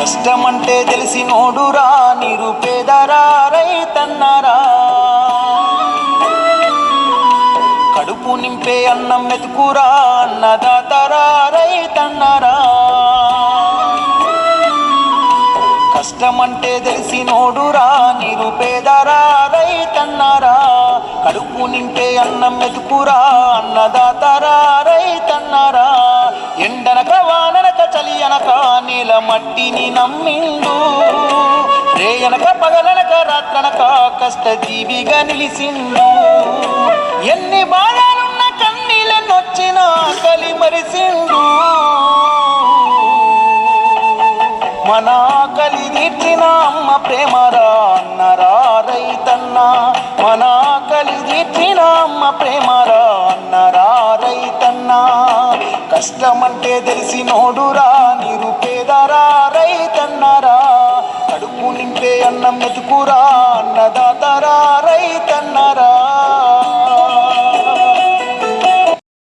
కష్టమంటే తెలిసినోడురా నిరుపేదరా రైతన్నరా, కడుపు నింపే అన్నం మెతుకురా అన్నదాతరా రైతన్నరా. కష్టమంటే తెలిసినోడురా నిరుపేదరా రైతన్నరా, కడుపు నింపే అన్నం మెతుకురా అన్నదాతరా రైతన్నరా. ఎండనక వాననక చలి అనక నేల మట్టిని నమ్మిండు, రేయనక పగలనక రాత్రనక కష్టజీవిగా నిలిసిండు. ఎన్ని బాధలున్న కన్నీళ్ళనొచ్చినా ఆకలి మరిసిండు, మన ఆకలి తీర్చిన అమ్మ ప్రేమరా అన్నరా రైతన్న, మన ఆకలి తీర్చిన అమ్మ ప్రేమరా అన్నరా రైతన్న. కష్టమంటే తెలిసినోడురా నిరుపేదరా రైతన్నరా, కడుపు నింపే అన్నం మెతుకురా